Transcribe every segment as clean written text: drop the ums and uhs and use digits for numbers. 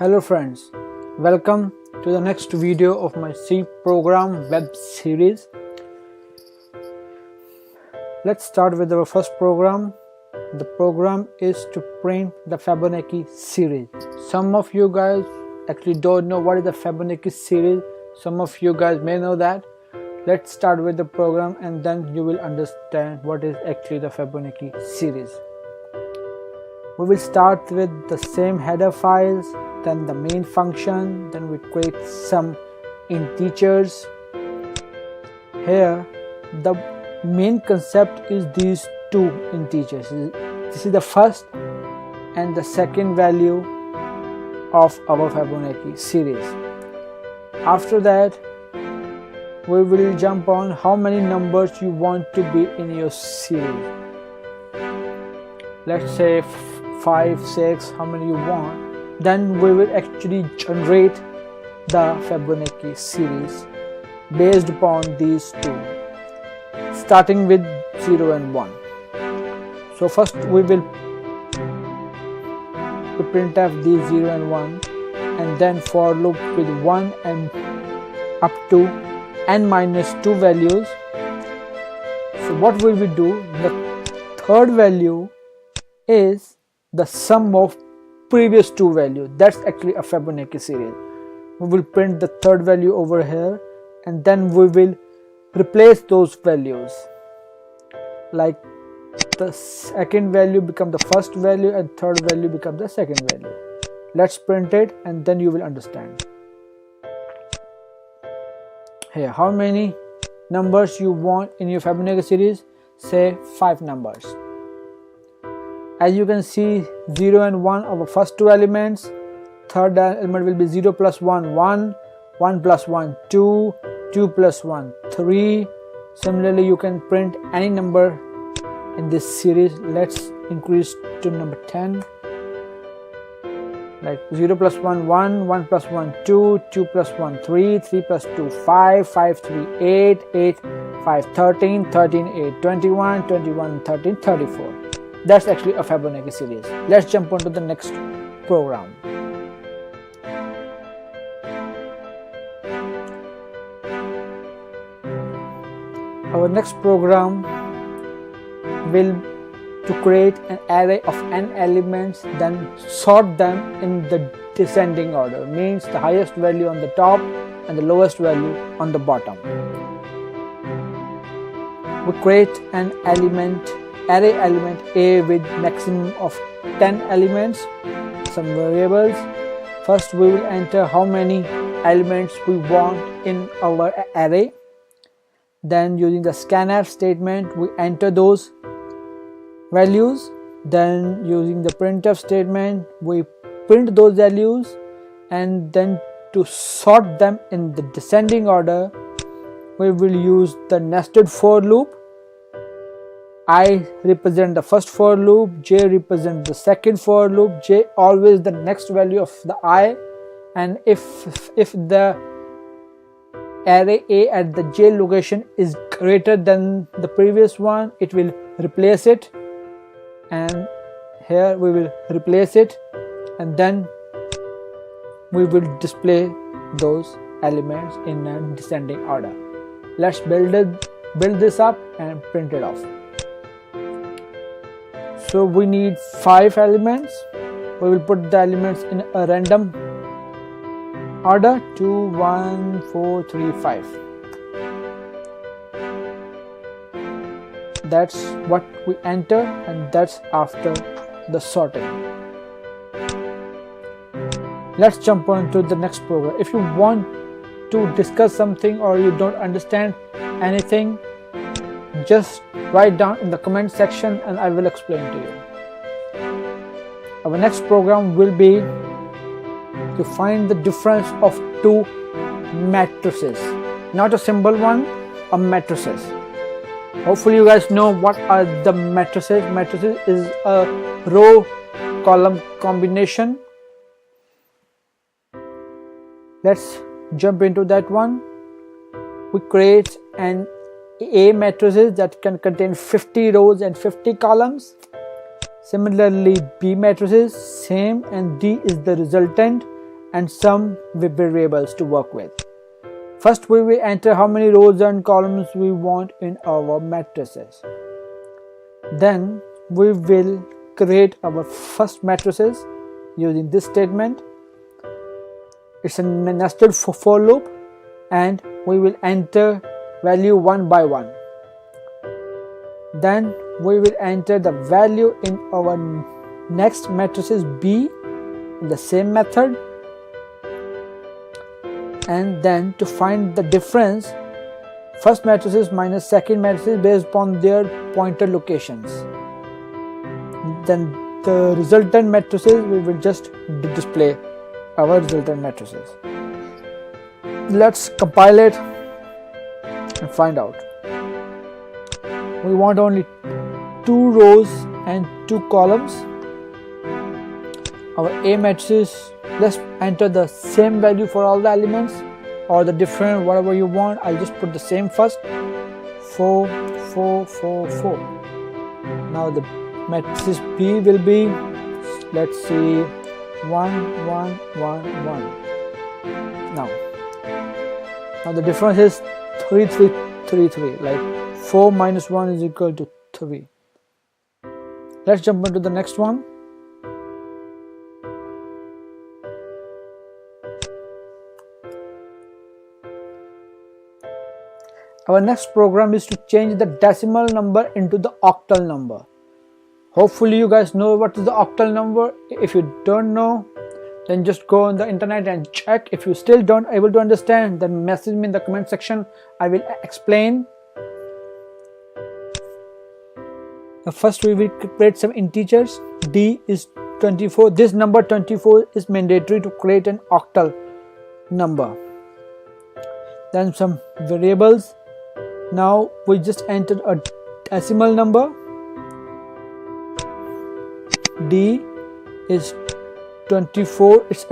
Hello friends, welcome to the next video of my C program web series. Let's start with our first program. The program is to print the Fibonacci series. Some of you guys actually don't know what is the Fibonacci series. Some of you guys may know that. Let's start with the program and then you will understand what is actually the Fibonacci series. We will start with the same header files, then the main function, then we create some integers. Here the main concept is these two integers. This is the first and the second value of our Fibonacci series. After that we will jump on how many numbers you want to be in your series. Let's say 5, 6, how many you want. Then we will actually generate the Fibonacci series based upon these two, starting with 0 and 1. So first we will print out these 0 and 1 and then for loop with 1 and up to n minus 2 values. So what will we do? The third value is the sum of previous two values. That's actually a Fibonacci series. We will print the third value over here and then we will replace those values, like the second value become the first value and third value become the second value. Let's print it and then you will understand. Here, how many numbers you want in your Fibonacci series? Say 5 numbers. As you can see, 0 and 1 are the first two elements. Third element will be 0 plus 1, 1, 1 plus 1, 2, 2 plus 1, 3. Similarly, you can print any number in this series. Let's increase to number 10. Like 0 plus 1, 1, 1 plus 1, 2, 2 plus 1, 3, 3 plus 2, 5, 5, 3, 8, 8, 5, 13, 13, 8, 21, 21, 13, 34. That's actually a Fibonacci series. Let's jump on to the next program. Our next program will to create an array of n elements, then sort them in the descending order. Means the highest value on the top and the lowest value on the bottom. We create an array element A with maximum of 10 elements, some variables. First we will enter how many elements we want in our array. Then using the scanf statement we enter those values. Then using the printf statement we print those values, and then to sort them in the descending order we will use the nested for loop. I represent the first for loop, J represent the second for loop, J always the next value of the I, and if the array A at the J location is greater than the previous one, it will replace it, and here we will replace it, and then we will display those elements in a descending order. Let's build this up and print it off. So we need 5 elements. We will put the elements in a random order: 2, 1, 4, 3, 5. That's what we enter, and that's after the sorting. Let's jump on to the next program. If you want to discuss something or you don't understand anything, just write down in the comment section and I will explain to you. Our next program will be to find the difference of two matrices, not a symbol one, a matrices. Hopefully you guys know what are the matrices. Matrices is a row column combination. Let's jump into that one. We create an A matrices that can contain 50 rows and 50 columns. Similarly, B matrices same, and D is the resultant, and some variables to work with. First, we will enter how many rows and columns we want in our matrices. Then we will create our first matrices using this statement. It's a nested for loop, and we will enter value one by one. Then we will enter the value in our next matrices B in the same method, and then to find the difference, first matrices minus second matrices based upon their pointer locations. Then the resultant matrices, we will just display our resultant matrices. Let's compile it and find out. We want only 2 rows and 2 columns. Our A matrices, let's enter the same value for all the elements or the different, whatever you want. I'll just put the same first. 4 4 4 4. Now the matrices B will be, let's see, 1 1 1 1. Now the difference is 3 3 3 3, like 4 minus 1 is equal to 3. Let's jump into the next one. Our next program is to change the decimal number into the octal number. Hopefully you guys know what is the octal number. If you don't know, then just go on the internet and check. If you still don't able to understand, then message me in the comment section. I will explain. First we will create some integers. D is 24. This number 24 is mandatory to create an octal number. Then some variables. Now we just entered a decimal number. D is 24. It's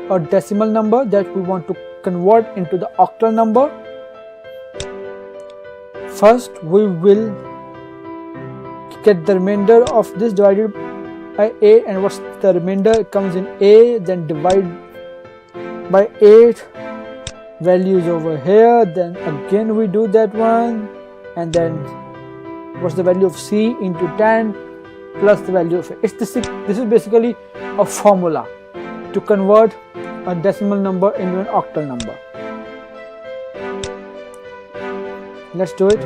a decimal number that we want to convert into the octal number. First we will get the remainder of this divided by 8, and what's the remainder? It comes in A, then divide by 8, values over here, then again we do that one, and then what's the value of C into 10 plus the value of A. This is basically a formula to convert a decimal number into an octal number. Let's do it.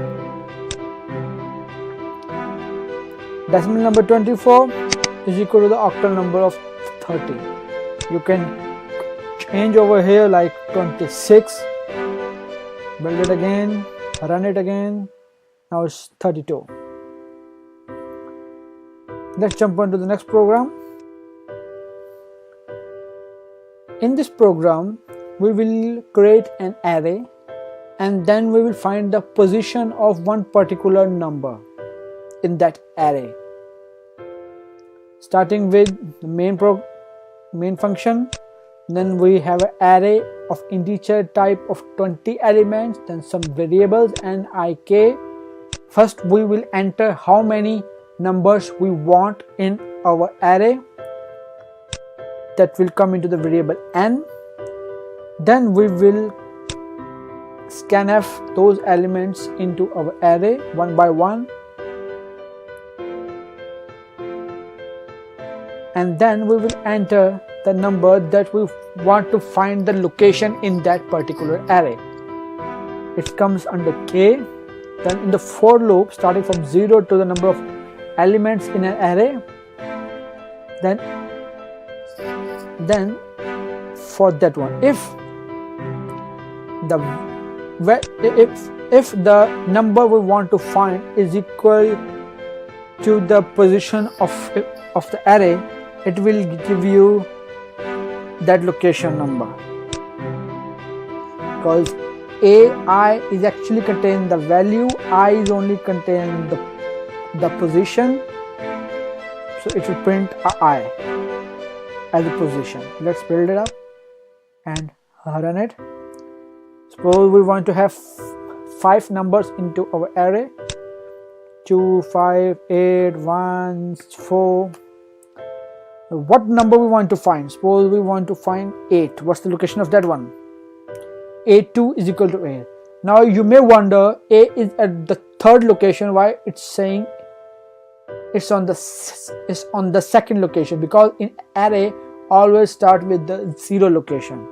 Decimal number 24 is equal to the octal number of 30. You can change over here like 26, build it again, run it again. Now it's 32. Let's jump on to the next program. In this program, we will create an array, and then we will find the position of one particular number in that array. Starting with the main function, then we have an array of integer type of 20 elements, then some variables and ik. First we will enter how many numbers we want in our array. That will come into the variable n. Then we will scanf those elements into our array one by one, and then we will enter the number that we want to find the location in that particular array. It comes under k. Then in the for loop, starting from 0 to the number of elements in an array, then for that one, if the number we want to find is equal to the position of the array, it will give you that location number, because ai is actually contain the value, I is only contain the position, so it will print a I as a position. Let's build it up and run it. Suppose we want to have 5 numbers into our array: 2 5 8 1 4. What number we want to find? Suppose we want to find 8. What's the location of that one? A2 is equal to A. Now you may wonder, A is at the third location. Why it's saying it's on the second location? Because in array always start with the 0 location.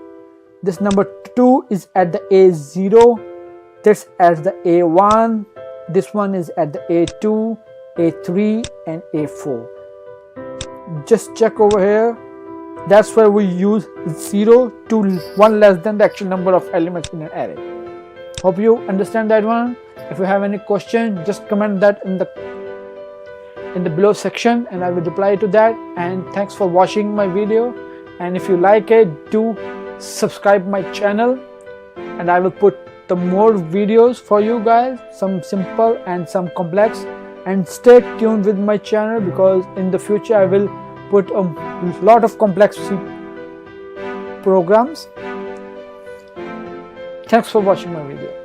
This number 2 is at the A0, this at the A1, this one is at the A2, A3 and A4. Just check over here. That's why we use 0 to 1 less than the actual number of elements in an array. Hope you understand that one. If you have any question, just comment that in the below section and I will reply to that. And thanks for watching my video, and if you like it, do subscribe my channel and I will put the more videos for you guys, some simple and some complex. And stay tuned with my channel, because in the future I will put a lot of complex programs. Thanks for watching my video.